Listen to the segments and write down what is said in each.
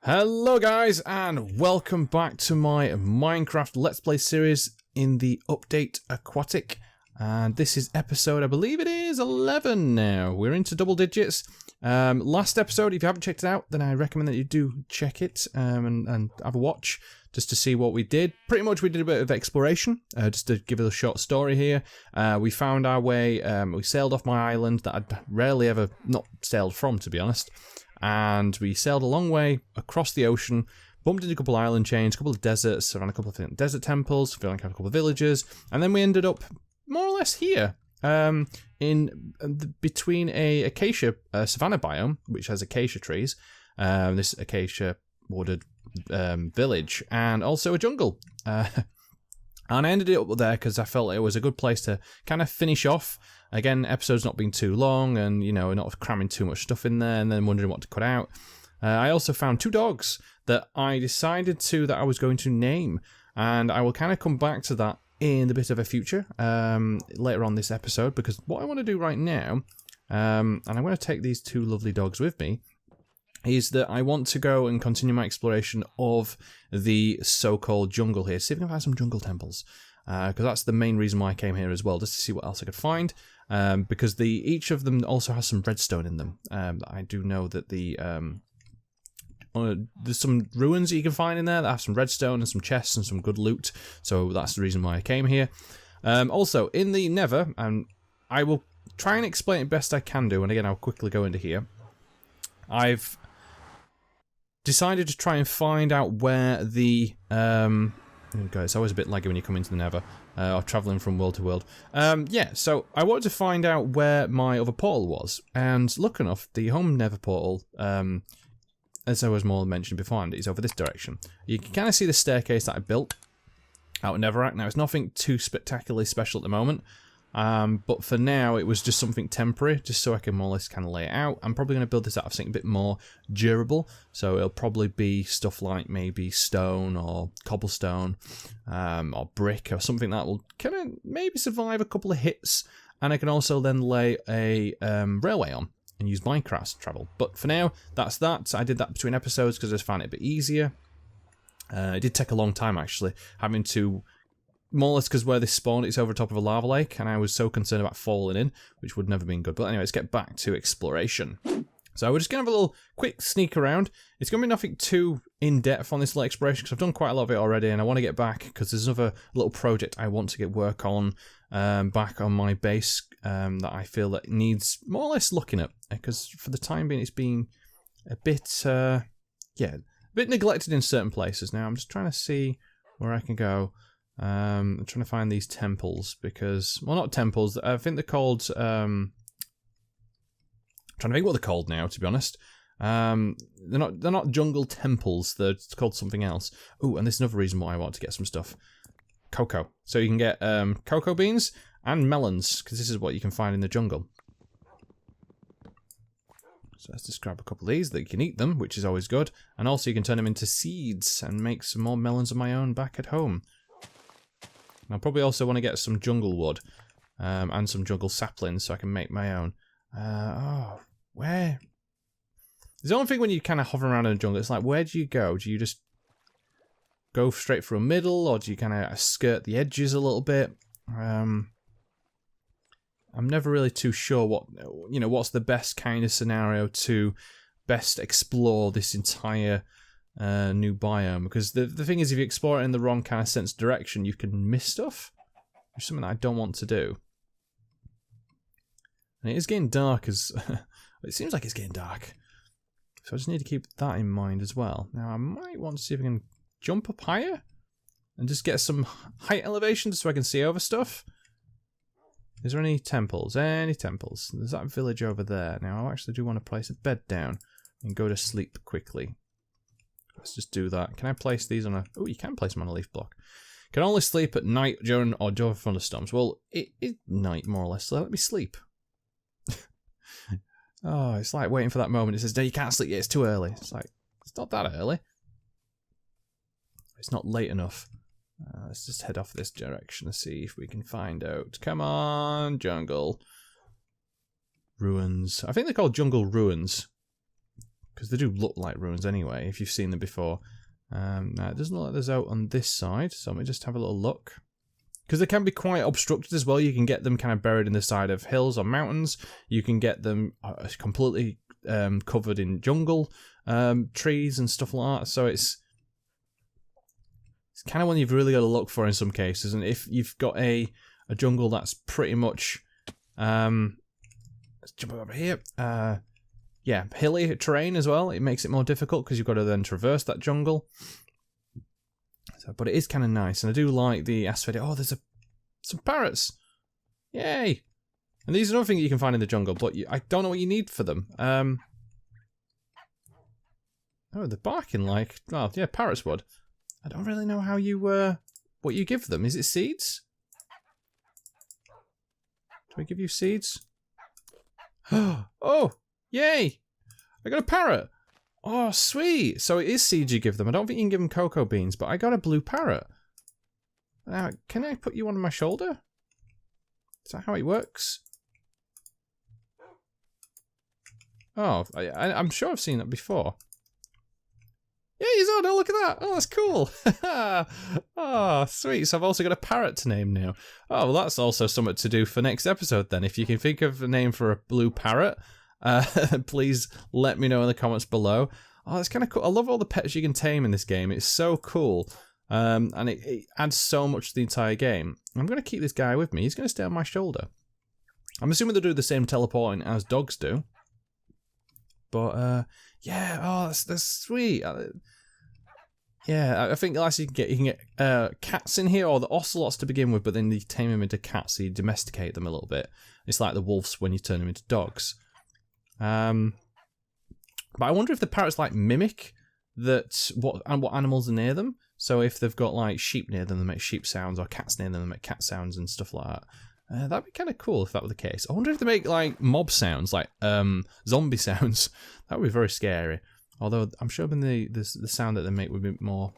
Hello guys and welcome back to my Minecraft Let's Play series in the update Aquatic, and this is episode, I believe it is 11 now. We're into double digits. Last episode, if you haven't checked it out, then I recommend that you do check it and have a watch just to see what we did. Pretty much we did a bit of exploration, just to give it a short story here. We found our way, we sailed off my island that I'd rarely ever not sailed from, to be honest. And we sailed a long way across the ocean, bumped into a couple of island chains, a couple of deserts, around a couple of desert temples, feeling like a couple of villages, and then we ended up more or less here, between a acacia savanna biome, which has acacia trees, this acacia wooded village, and also a jungle. And I ended it up there because I felt it was a good place to kind of finish off. Again, episodes not being too long and, you know, not cramming too much stuff in there and then wondering what to cut out. I also found two dogs that I decided that I was going to name. And I will kind of come back to that in a bit of a future, later on this episode. Because what I want to do right now, and I'm going to take these two lovely dogs with me, is that I want to go and continue my exploration of the so-called jungle here. See if I can find some jungle temples. Because that's the main reason why I came here as well, just to see what else I could find. Because each of them also has some redstone in them. I do know that there's some ruins that you can find in there that have some redstone and some chests and some good loot. So that's the reason why I came here. Also, in the Nether, and I will try and explain it best I can do, and again I'll quickly go into here. I've decided to try and find out where the it's always a bit laggy when you come into the Nether, or travelling from world to world. Yeah, so I wanted to find out where my other portal was, and lucky enough, the home Nether portal, as I was more mentioned beforehand, is over this direction. You can kind of see the staircase that I built out of Netherrack. Now, it's nothing too spectacularly special at the moment, but for now, it was just something temporary, just so I can more or less kind of lay it out. I'm probably going to build this out of something a bit more durable, so it'll probably be stuff like maybe stone or cobblestone, or brick or something that will kind of maybe survive a couple of hits, and I can also then lay a railway on and use Minecraft to travel. But for now, that's that. I did that between episodes because I just found it a bit easier. It did take a long time actually, having to more or less because where this spawned, it's over top of a lava lake, and I was so concerned about falling in, which would never been good. But anyway, let's get back to exploration. So we're just going to have a little quick sneak around. It's going to be nothing too in-depth on this little exploration, because I've done quite a lot of it already, and I want to get back, because there's another little project I want to get work on back on my base that I feel that needs more or less looking at, because for the time being, it's been a bit, a bit neglected in certain places. Now, I'm just trying to see where I can go. I'm trying to find these temples because, well, not temples. I think they're called. I'm trying to think what they're called now. To be honest, they're not jungle temples. They're called something else. Oh, and this is another reason why I want to get some stuff. Cocoa. So you can get cocoa beans and melons, because this is what you can find in the jungle. So let's just grab a couple of these that you can eat them, which is always good. And also you can turn them into seeds and make some more melons of my own back at home. I'll probably also want to get some jungle wood and some jungle saplings so I can make my own. Where? There's the only thing when you kind of hover around in the jungle, it's like, where do you go? Do you just go straight through a middle, or do you kind of skirt the edges a little bit? I'm never really too sure what's the best kind of scenario to best explore this entire new biome, because the thing is, if you explore it in the wrong kind of sense direction, you can miss stuff, which is something that I don't want to do. And it is getting dark as it seems like it's getting dark, so I just need to keep that in mind as well. Now I might want to see if I can jump up higher and just get some height elevation so I can see over stuff. Is there any temples? Any temples? There's that village over there. Now I actually do want to place a bed down and go to sleep quickly. Let's just do that. Can I place these on a... Oh, you can place them on a leaf block. Can only sleep at night during thunderstorms. Well, it is night, more or less, so let me sleep. Oh, it's like waiting for that moment. It says, no, you can't sleep yet, it's too early. It's like, it's not that early. It's not late enough. Let's just head off this direction and see if we can find out. Come on, jungle. Ruins. I think they're called jungle ruins. because they do look like ruins anyway, if you've seen them before. Now, it doesn't look like there's out on this side, so let me just have a little look. Because they can be quite obstructed as well. You can get them kind of buried in the side of hills or mountains. You can get them completely covered in jungle trees and stuff like that. So it's kind of one you've really got to look for in some cases. And if you've got a jungle that's pretty much... let's jump over here. Yeah, hilly terrain as well. It makes it more difficult because you've got to then traverse that jungle. So, but it is kind of nice, and I do like the aspect. Oh, there's some parrots! Yay! And these are another thing you can find in the jungle, but I don't know what you need for them. Oh, they're barking like... Oh, yeah, parrots would. I don't really know how you... what you give them. Is it seeds? Do I give you seeds? Oh! Yay! I got a parrot! Oh, sweet! So it is seeds you give them. I don't think you can give them cocoa beans, but I got a blue parrot. Now, can I put you on my shoulder? Is that how it works? Oh, I'm sure I've seen that before. Yeah, he's on! Oh, look at that! Oh, that's cool! Oh, sweet. So I've also got a parrot to name now. Oh, well, that's also something to do for next episode then. If you can think of a name for a blue parrot, please let me know in the comments below. Oh, that's kind of cool. I love all the pets you can tame in this game. It's so cool. And it adds so much to the entire game. I'm going to keep this guy with me. He's going to stay on my shoulder. I'm assuming they do the same teleporting as dogs do. But, yeah, oh, that's sweet. Yeah, I think last you can get cats in here, or the ocelots to begin with, but then you tame them into cats, so you domesticate them a little bit. It's like the wolves when you turn them into dogs. But I wonder if the parrots like mimic what animals are near them. So if they've got like sheep near them, they make sheep sounds, or cats near them, they make cat sounds and stuff like that. That'd be kind of cool if that were the case. I wonder if they make like mob sounds, like zombie sounds. That would be very scary. Although I'm sure the sound that they make would be a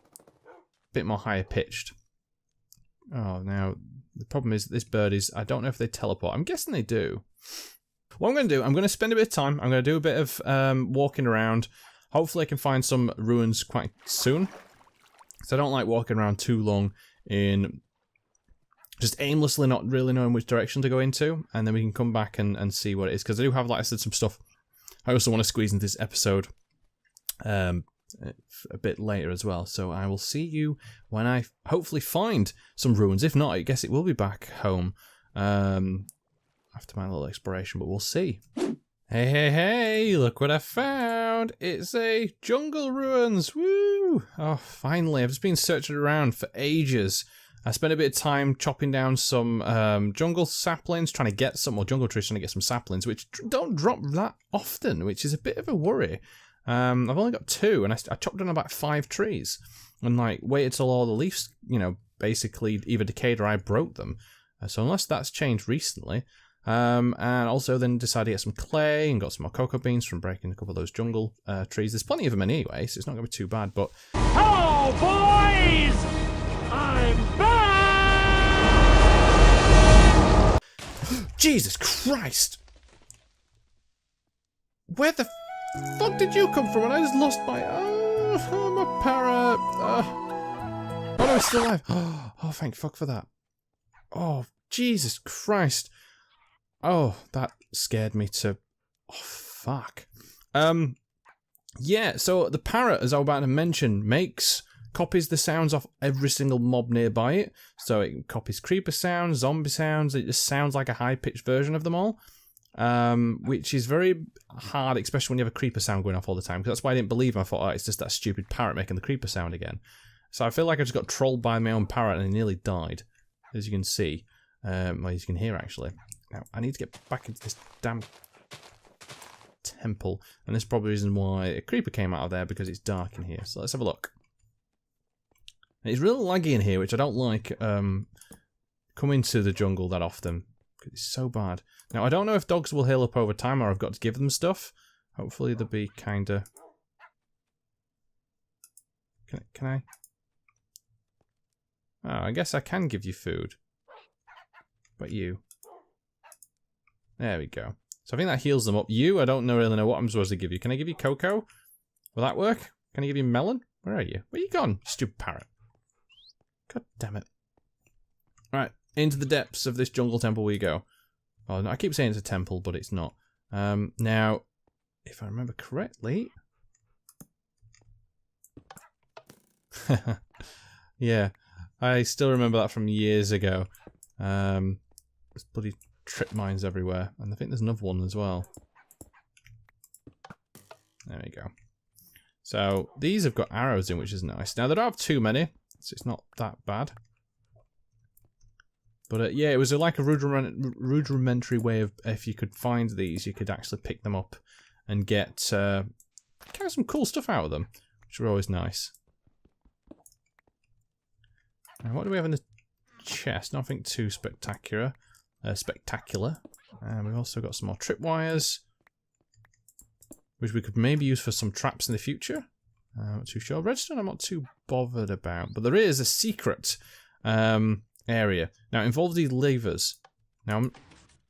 bit more higher pitched. Oh, now the problem is this bird is, I don't know if they teleport. I'm guessing they do. What I'm going to do, I'm going to spend a bit of time. I'm going to do a bit of walking around. Hopefully I can find some ruins quite soon. So I don't like walking around too long in just aimlessly not really knowing which direction to go into. And then we can come back and see what it is. Because I do have, like I said, some stuff I also want to squeeze into this episode a bit later as well. So I will see you when I hopefully find some ruins. If not, I guess it will be back home after my little exploration, but we'll see. Hey, look what I found. It's a jungle ruins. Woo! Oh, finally. I've just been searching around for ages. I spent a bit of time chopping down some jungle saplings, trying to get some, or jungle trees, trying to get some saplings, which don't drop that often, which is a bit of a worry. I've only got 2, and I chopped down about 5 trees, and like waited till all the leaves, you know, basically either decayed or I broke them. So unless that's changed recently, and also then decided to get some clay and got some more cocoa beans from breaking a couple of those jungle trees. There's plenty of them anyway, so it's not going to be too bad. But hello, boys! I'm back! Jesus Christ! Where the fuck did you come from? And I just lost my... Oh, I'm a parrot. Oh no, it's still alive. Oh, thank fuck for that. Oh, Jesus Christ. Oh, that scared me to... Oh, fuck. Yeah, so the parrot, as I was about to mention, copies the sounds off every single mob nearby it. So it copies creeper sounds, zombie sounds. It just sounds like a high-pitched version of them all. Which is very hard, especially when you have a creeper sound going off all the time. Because that's why I didn't believe him. I thought, oh, it's just that stupid parrot making the creeper sound again. So I feel like I just got trolled by my own parrot and I nearly died. As you can see. Well, as you can hear, actually. Now, I need to get back into this damn temple. And this is probably the reason why a creeper came out of there, because it's dark in here. So let's have a look. It's really laggy in here, which I don't like coming to the jungle that often. Because it's so bad. Now, I don't know if dogs will heal up over time or I've got to give them stuff. Hopefully they'll be kind of... Can I? Oh, I guess I can give you food. But you. There we go. So I think that heals them up. You, I don't really know what I'm supposed to give you. Can I give you cocoa? Will that work? Can I give you melon? Where are you? Where you gone, stupid parrot? God damn it. Right, into the depths of this jungle temple we go. Well, I keep saying it's a temple, but it's not. Now, if I remember correctly... yeah, I still remember that from years ago. There's bloody trip mines everywhere, and I think there's another one as well. There we go. So, these have got arrows in, which is nice. Now, they don't have too many, so it's not that bad. But yeah, it was like a rudimentary way of, if you could find these, you could actually pick them up and get kind of some cool stuff out of them, which were always nice. Now, what do we have in the chest? Nothing too spectacular. And we've also got some more tripwires, which we could maybe use for some traps in the future. I'm not too sure. Redstone I'm not too bothered about, but there is a secret area. Now, it involves these levers. Now, I'm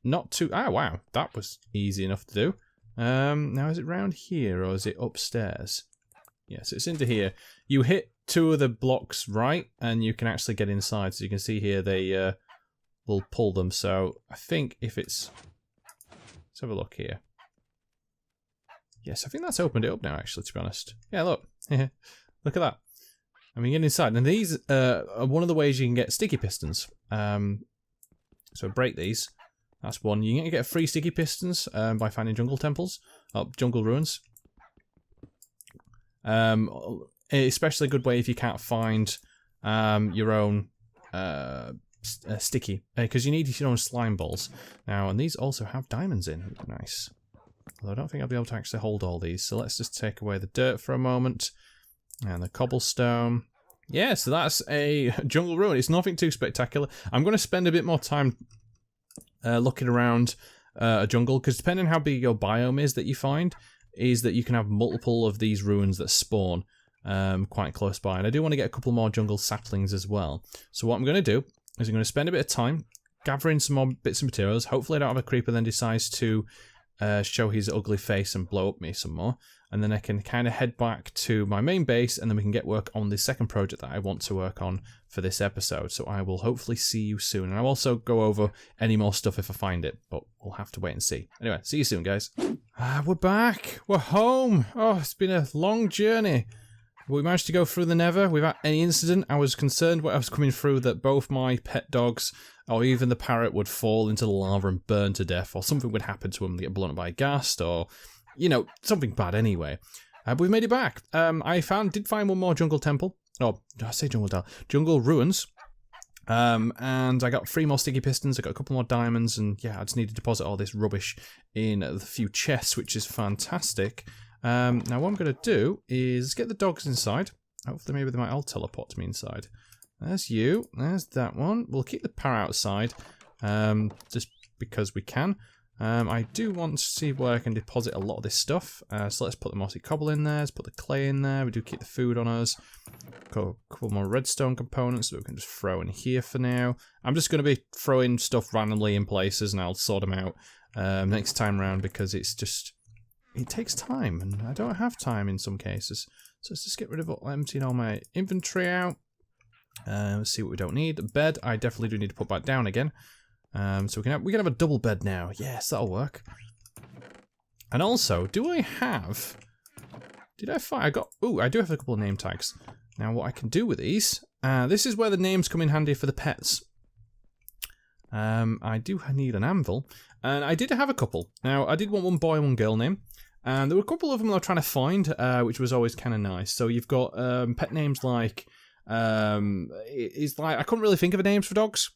not too... Ah, wow. That was easy enough to do. Now, is it round here, or is it upstairs? Yes, it's into here. You hit 2 of the blocks right, and you can actually get inside. So you can see here, they will pull them. So, I think if it's... Let's have a look here. Yes, I think that's opened it up now, actually, to be honest. Yeah, look. Look at that. I mean, get inside. And these are one of the ways you can get sticky pistons. So break these. That's one. You can get free sticky pistons by finding jungle temples. Jungle ruins. Especially a good way if you can't find your own sticky. Because you need your own slime balls. Now, and these also have diamonds in. Nice. Although I don't think I'll be able to actually hold all these. So let's just take away the dirt for a moment. And the cobblestone. Yeah, so that's a jungle ruin. It's nothing too spectacular. I'm going to spend a bit more time looking around a jungle, because depending on how big your biome is that you find, is that you can have multiple of these ruins that spawn quite close by. And I do want to get a couple more jungle saplings as well. So what I'm going to do is I'm going to spend a bit of time gathering some more bits of materials. Hopefully I don't have a creeper then decides to show his ugly face and blow up me some more. And then I can kind of head back to my main base, and then we can get work on the second project that I want to work on for this episode. So I will hopefully see you soon. And I'll also go over any more stuff if I find it, but we'll have to wait and see. Anyway, see you soon, guys. We're back. We're home. Oh, it's been a long journey. We managed to go through the Nether without any incident. I was concerned when I was coming through that both my pet dogs or even the parrot would fall into the lava and burn to death, or something would happen to them, they get blown up by a ghast, or... you know, something bad anyway. But we've made it back. I did find one more jungle temple. Oh, did I say jungle temple? Jungle ruins. And I got 3 more sticky pistons. I got a couple more diamonds. And yeah, I just need to deposit all this rubbish in the few chests, which is fantastic. Now what I'm going to do is get the dogs inside. Hopefully maybe they might all teleport me inside. There's you. There's that one. We'll keep the parrot outside. Just because we can. I do want to see where I can deposit a lot of this stuff. So let's put the mossy cobble in there. Let's put the clay in there. We do keep the food on us. Got a couple more redstone components that we can just throw in here for now. I'm just going to be throwing stuff randomly in places, and I'll sort them out next time round, because it's just... it takes time, and I don't have time in some cases. So let's just get rid of emptying all my inventory out. Let's see what we don't need. The bed, I definitely do need to put back down again. So we can have a double bed now. Yes, that'll work. And also, do I have... did I find... I got... ooh, I do have a couple of name tags. Now, what I can do with these... this is where the names come in handy for the pets. I do need an anvil. And I did have a couple. Now, I did want one boy and one girl name. And there were a couple of them I was trying to find, which was always kind of nice. So you've got pet names like... it's like... I couldn't really think of a names for dogs.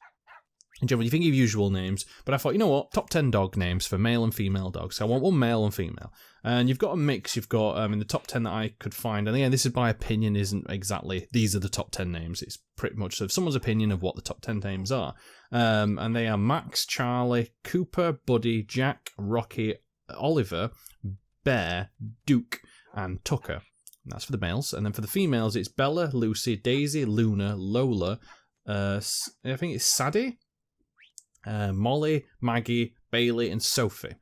In general, you think of usual names, but I thought, you know what, top 10 dog names for male and female dogs. So I want one male and female. And you've got a mix, you've got in the top 10 that I could find, and again, this is my opinion, isn't exactly, these are the top 10 names. It's pretty much of someone's opinion of what the top 10 names are. And they are Max, Charlie, Cooper, Buddy, Jack, Rocky, Oliver, Bear, Duke, and Tucker. And that's for the males. And then for the females, it's Bella, Lucy, Daisy, Luna, Lola, I think it's Sadie, Molly, Maggie, Bailey, and Sophie.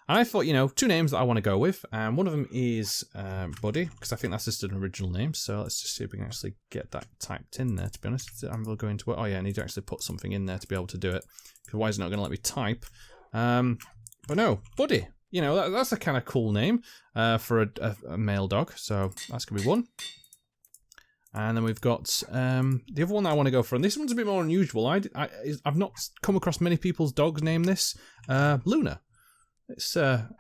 And I thought, you know, 2 names that I want to go with, and one of them is Buddy, because I think that's just an original name. So let's just see if we can actually get that typed in there. To be honest, I'm going to. Oh yeah, I need to actually put something in there to be able to do it. Because why is it not going to let me type? But no, Buddy. You know, that's a kind of cool name for a male dog. So that's gonna be one. And then we've got the other one that I want to go for, and this one's a bit more unusual. I've not come across many people's dogs name this. Luna. It's that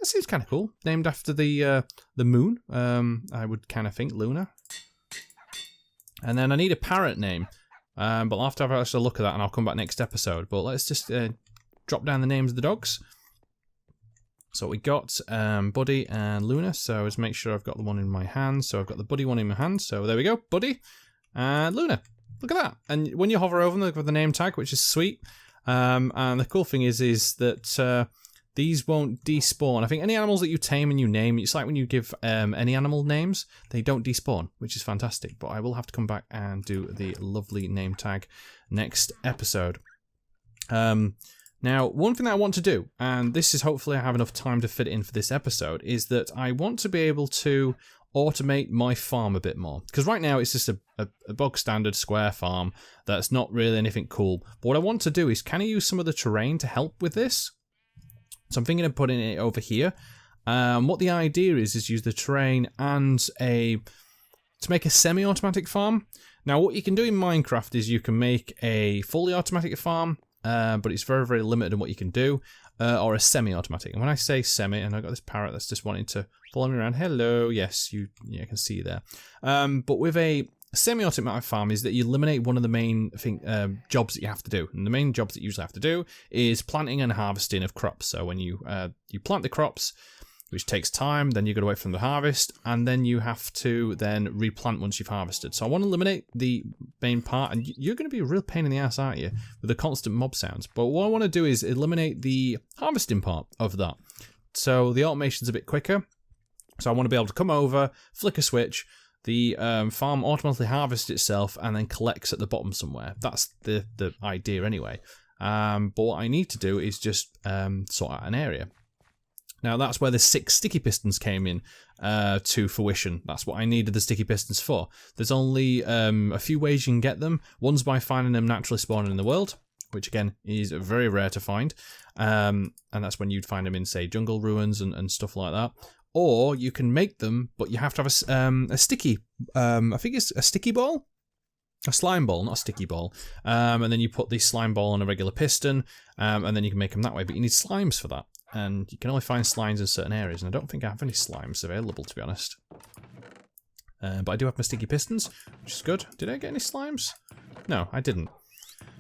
seems kind of cool. Named after the moon. I would kind of think Luna. And then I need a parrot name, but I'll have to have a look at that, and I'll come back next episode. But let's just drop down the names of the dogs. So we got Buddy and Luna. So let's make sure I've got the one in my hand. So I've got the Buddy one in my hand. So there we go, Buddy and Luna. Look at that. And when you hover over them, they've got the name tag, which is sweet. And the cool thing is that these won't despawn. I think any animals that you tame and you name, it's like when you give any animal names, they don't despawn, which is fantastic. But I will have to come back and do the lovely name tag next episode. Now, one thing that I want to do, and this is hopefully I have enough time to fit it in for this episode, is that I want to be able to automate my farm a bit more. Because right now it's just a bog standard square farm that's not really anything cool. But what I want to do is, can I use some of the terrain to help with this? So I'm thinking of putting it over here. What the idea is use the terrain and to make a semi-automatic farm. Now, what you can do in Minecraft is you can make a fully automatic farm, but it's very, very limited in what you can do, or a semi-automatic. And when I say semi, and I've got this parrot that's just wanting to follow me around. Hello, yes, I can see you there. But with a semi-automatic farm is that you eliminate one of the main jobs that you have to do. And the main jobs that you usually have to do is planting and harvesting of crops. So when you plant the crops, which takes time, then you've got to wait for them to harvest, and then you have to then replant once you've harvested. So I want to eliminate the main part, and you're going to be a real pain in the ass, aren't you, with the constant mob sounds. But what I want to do is eliminate the harvesting part of that. So the automation's a bit quicker. So I want to be able to come over, flick a switch, the farm automatically harvests itself and then collects at the bottom somewhere. That's the idea anyway. But what I need to do is just sort out an area. Now that's where the 6 sticky pistons came in to fruition. That's what I needed the sticky pistons for. There's only a few ways you can get them. One's by finding them naturally spawning in the world, which again is very rare to find. And that's when you'd find them in, say, jungle ruins and stuff like that. Or you can make them, but you have to have a sticky, I think it's a sticky ball? A slime ball, not a sticky ball. And then you put the slime ball on a regular piston, and then you can make them that way. But you need slimes for that. And you can only find slimes in certain areas, and I don't think I have any slimes available, to be honest. But I do have my sticky pistons, which is good. Did I get any slimes? No, I didn't.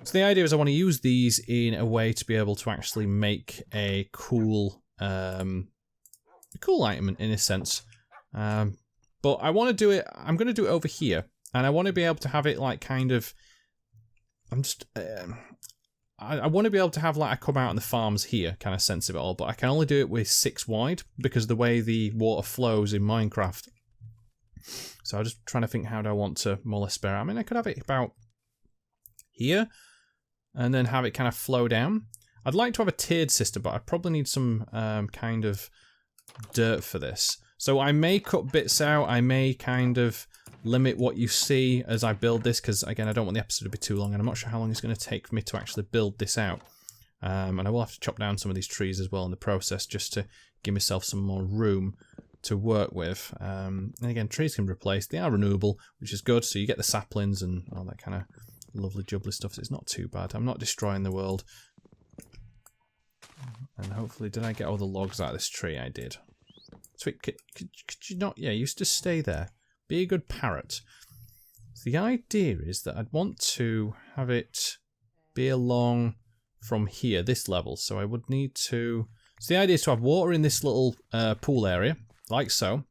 So the idea is I want to use these in a way to be able to actually make a cool item in a sense. But I want to do it, I'm going to do it over here. And I want to be able to have it like kind of, I want to be able to have like I come out in the farms here kind of sense of it all, but I can only do it with 6 wide because of the way the water flows in Minecraft. So I'm just trying to think, how do I want to more or less spare it? I mean, I could have it about here and then have it kind of flow down. I'd like to have a tiered system, but I probably need some kind of dirt for this. So I may cut bits out, I may kind of limit what you see as I build this, because again I don't want the episode to be too long, and I'm not sure how long it's going to take for me to actually build this out. And I will have to chop down some of these trees as well in the process, just to give myself some more room to work with. And again, trees can be replaced, they are renewable, which is good, so you get the saplings and all that kind of lovely jubbly stuff, so it's not too bad. I'm not destroying the world. And hopefully, did I get all the logs out of this tree? I did. Sweet, could you not? Yeah, you used to stay there. Be a good parrot. So the idea is that I'd want to have it be along from here, this level. So I would need to... So the idea is to have water in this little pool area, like so.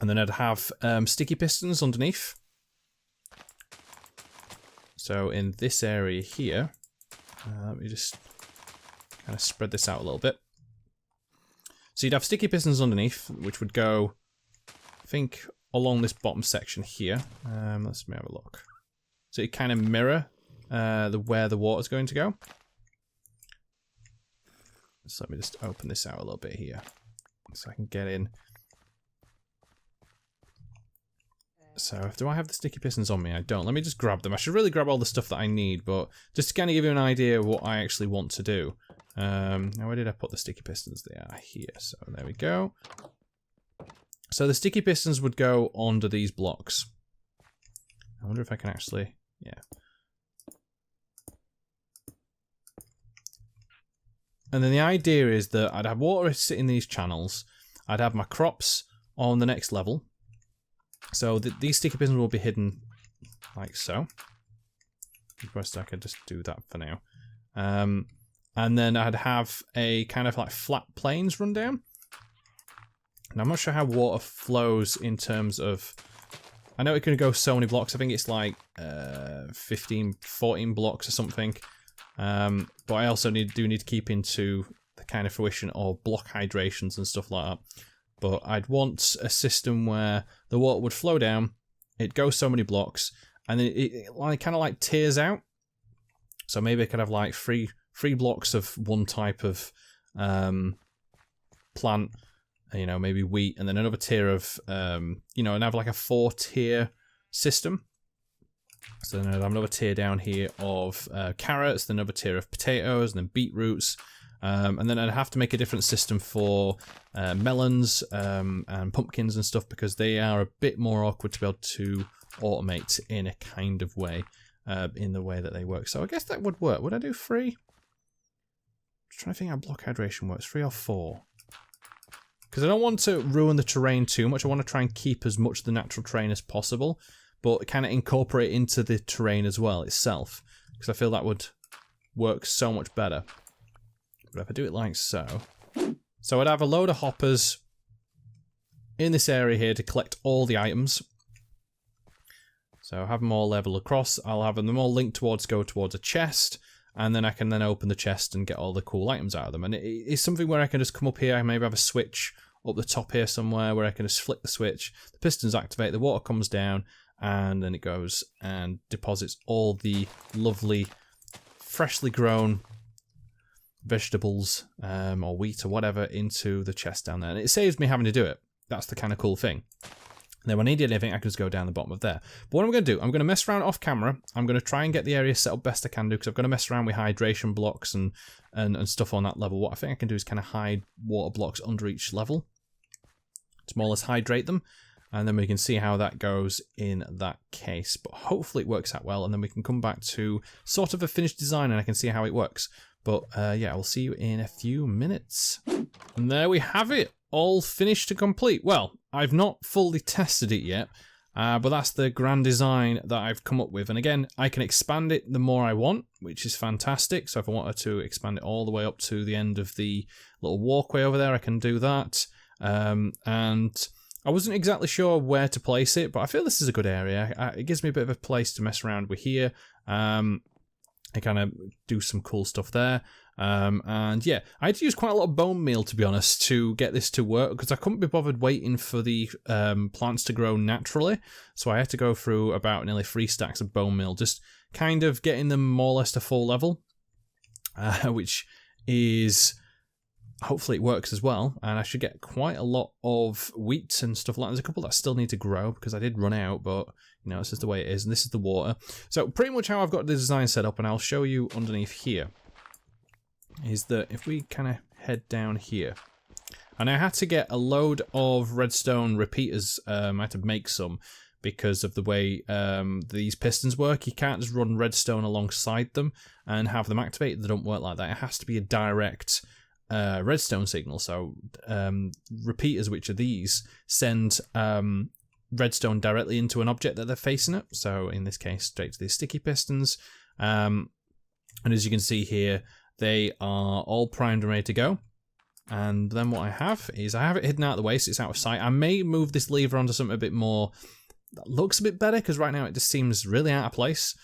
And then I'd have sticky pistons underneath. So in this area here, let me just kind of spread this out a little bit. So you'd have sticky pistons underneath, which would go, I think, along this bottom section here. Let's have a look. So it kind of mirror where the water's going to go. So let me just open this out a little bit here, so I can get in. So, do I have the sticky pistons on me? I don't. Let me just grab them. I should really grab all the stuff that I need, but just to kind of give you an idea of what I actually want to do. Now, where did I put the sticky pistons? They are here. So, there we go. So, the sticky pistons would go onto these blocks. I wonder if I can actually... Yeah. And then the idea is that I'd have water sit in these channels. I'd have my crops on the next level. So these sticky pistons will be hidden like so. First, I could just do that for now. And then I'd have a kind of like flat plains run down. And I'm not sure how water flows in terms of... I know it can go so many blocks. I think it's like 15, 14 blocks or something. But I also do need to keep into the kind of fruition of block hydrations and stuff like that. But I'd want a system where the water would flow down, it goes so many blocks, and then it kind of like tears out. So maybe I could have like three blocks of one type of plant, you know, maybe wheat, and then another tier of, you know, and have like a 4-tier system. So then I'd have another tier down here of carrots, then another tier of potatoes, and then beetroots. And then I'd have to make a different system for melons and pumpkins and stuff, because they are a bit more awkward to be able to automate in a kind of way, in the way that they work. So I guess that would work. Would I do 3? I'm trying to think how block hydration works. 3 or 4? Because I don't want to ruin the terrain too much. I want to try and keep as much of the natural terrain as possible, but kind of incorporate into the terrain as well itself, because I feel that would work so much better. But if I do it like so... So I'd have a load of hoppers in this area here to collect all the items. So I'll have them all level across. I'll have them all linked towards, go towards a chest. And then I can then open the chest and get all the cool items out of them. And it's something where I can just come up here, I maybe have a switch up the top here somewhere where I can just flick the switch. The pistons activate, the water comes down, and then it goes and deposits all the lovely, freshly grown vegetables or wheat or whatever into the chest down there, and it saves me having to do it. That's the kind of cool thing. And then when I need anything, I can just go down the bottom of there. But what I'm going to do, I'm going to mess around off camera. I'm going to try and get the area set up best I can do, because I've got to mess around with hydration blocks and stuff on that level. What I think I can do is kind of hide water blocks under each level to more or less hydrate them, and then we can see how that goes in that case. But hopefully it works out well, and then we can come back to sort of a finished design and I can see how it works. But yeah, I'll see you in a few minutes. And there we have it, all finished and complete. Well, I've not fully tested it yet, but that's the grand design that I've come up with. And again, I can expand it the more I want, which is fantastic. So if I wanted to expand it all the way up to the end of the little walkway over there, I can do that. And I wasn't exactly sure where to place it, but I feel this is a good area. It gives me a bit of a place to mess around with here. I kind of do some cool stuff there. And yeah, I had to use quite a lot of bone meal, to be honest, to get this to work, because I couldn't be bothered waiting for the plants to grow naturally. So I had to go through about nearly 3 stacks of bone meal, just kind of getting them more or less to full level, which is... Hopefully it works as well, and I should get quite a lot of wheat and stuff like that. There's a couple that I still need to grow because I did run out, but you know, it's just the way it is, and this is the water. So pretty much how I've got the design set up, and I'll show you underneath here, is that if we kind of head down here, and I had to get a load of redstone repeaters, I had to make some, because of the way these pistons work. You can't just run redstone alongside them and have them activated. They don't work like that. It has to be a direct redstone signal. So repeaters, which are these, send redstone directly into an object that they're facing it. So in this case, straight to these sticky pistons. And as you can see here, they are all primed and ready to go. And then what I have is I have it hidden out of the way, so it's out of sight. I may move this lever onto something a bit more that looks a bit better, because right now it just seems really out of place.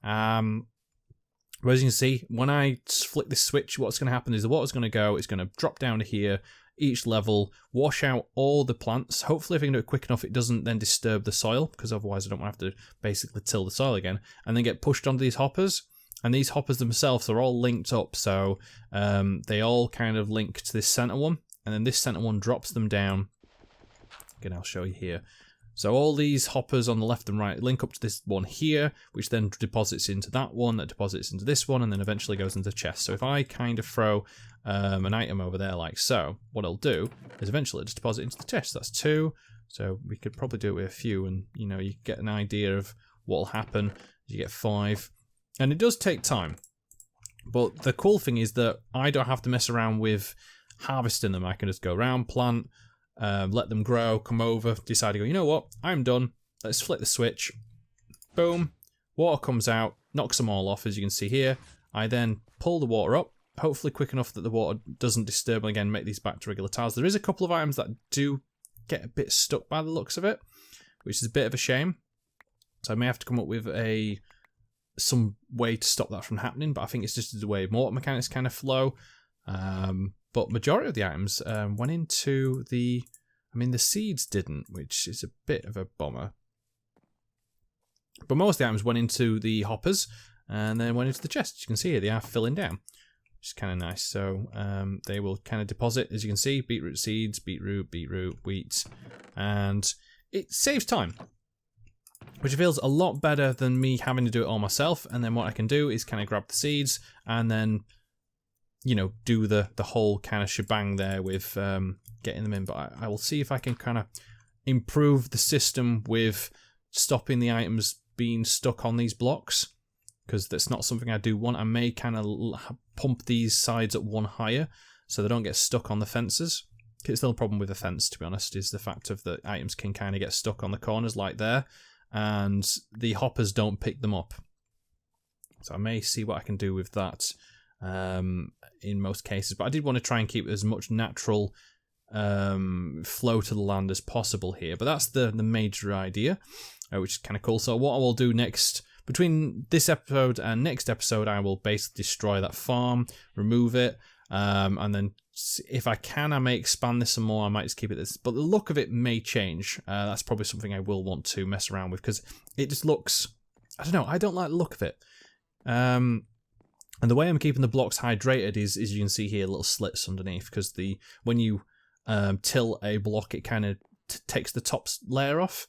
But as you can see, when I flick this switch, what's going to happen is the water's going to go, it's going to drop down to here, each level, wash out all the plants. Hopefully if I can do it quick enough, it doesn't then disturb the soil, because otherwise I don't want to have to basically till the soil again, and then get pushed onto these hoppers. And these hoppers themselves are all linked up, so they all kind of link to this center one, and then this center one drops them down. Again, I'll show you here. So all these hoppers on the left and right link up to this one here, which then deposits into that one, that deposits into this one, and then eventually goes into the chest. So if I kind of throw an item over there like so, what it'll do is eventually just deposit into the chest. That's 2. So we could probably do it with a few, and you know, you get an idea of what will happen. You get 5. And it does take time. But the cool thing is that I don't have to mess around with harvesting them. I can just go around, plant, let them grow, come over, decide to go, you know what, I'm done. Let's flick the switch. Boom. Water comes out, knocks them all off, as you can see here. I then pull the water up, hopefully quick enough that the water doesn't disturb and again make these back to regular tiles. There is a couple of items that do get a bit stuck by the looks of it, which is a bit of a shame. So I may have to come up with some way to stop that from happening, but I think it's just the way mortar mechanics kind of flow. But majority of the items went into the... I mean, the seeds didn't, which is a bit of a bummer. But most of the items went into the hoppers and then went into the chest. As you can see here, they are filling down, which is kind of nice. So they will kind of deposit, as you can see, beetroot seeds, beetroot, wheat, and it saves time, which feels a lot better than me having to do it all myself. And then what I can do is kind of grab the seeds and then, you know, do the whole kind of shebang there with getting them in. But I will see if I can kind of improve the system with stopping the items being stuck on these blocks, because that's not something I do want. I may kind of pump these sides at 1 higher so they don't get stuck on the fences. It's still a problem with the fence, to be honest, is the fact of the items can kind of get stuck on the corners like there, and the hoppers don't pick them up. So I may see what I can do with that in most cases, but I did want to try and keep as much natural flow to the land as possible here. But that's the major idea, which is kind of cool. So what I will do next, between this episode and next episode, I will basically destroy that farm, remove it, and then if I can, I may expand this some more. I might just keep it this, but the look of it may change. That's probably something I will want to mess around with, because it just looks, I don't know, I don't like the look of it. And the way I'm keeping the blocks hydrated is, as you can see here, little slits underneath, because when you till a block, it kind of takes the top layer off.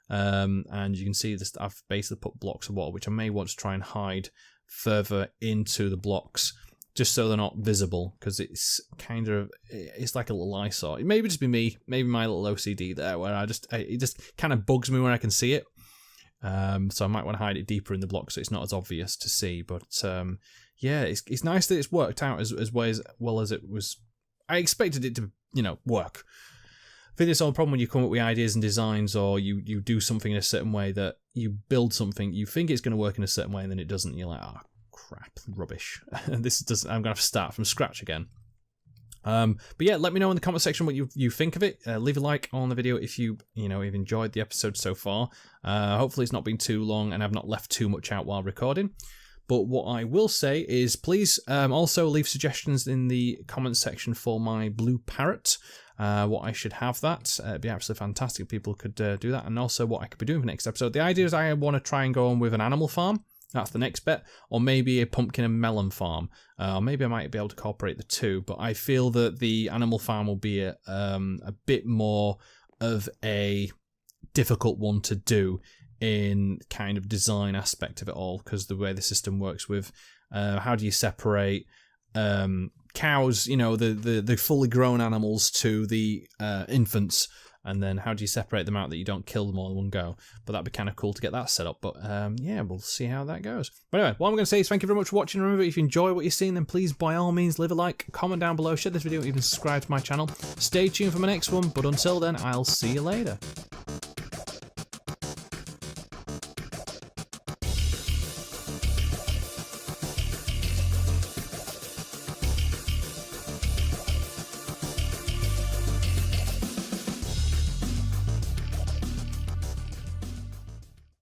And you can see this, I've basically put blocks of water, which I may want to try and hide further into the blocks, just so they're not visible, because it's kind of, it's like a little eyesore. It may just be me, maybe my little OCD there, where it just kind of bugs me when I can see it. So I might want to hide it deeper in the block so it's not as obvious to see. But yeah, it's nice that it's worked out as well as it was. I expected it to, you know, work. I think it's all the problem when you come up with ideas and designs, or you do something in a certain way, that you build something, you think it's going to work in a certain way, and then it doesn't, and you're like, oh crap, rubbish. I'm going to have to start from scratch again. But yeah, let me know in the comment section what you think of it. Leave a like on the video if you've enjoyed the episode so far. Hopefully it's not been too long and I've not left too much out while recording. But what I will say is, please also leave suggestions in the comment section for my blue parrot. What I should have that. It'd be absolutely fantastic if people could do that. And also what I could be doing for next episode. The idea is I want to try and go on with an animal farm. That's the next bit. Or maybe a pumpkin and melon farm. Or maybe I might be able to incorporate the two. But I feel that the animal farm will be a bit more of a difficult one to do in kind of design aspect of it all, because the way the system works with how do you separate cows, you know, the fully grown animals to the infants, and then how do you separate them out that you don't kill them all in one go. But that'd be kind of cool to get that set up. But yeah, we'll see how that goes. But anyway, what I'm going to say is thank you very much for watching. Remember, if you enjoy what you're seeing, then please by all means leave a like, comment down below, share this video, even subscribe to my channel. Stay tuned for my next one, but until then, I'll see you later.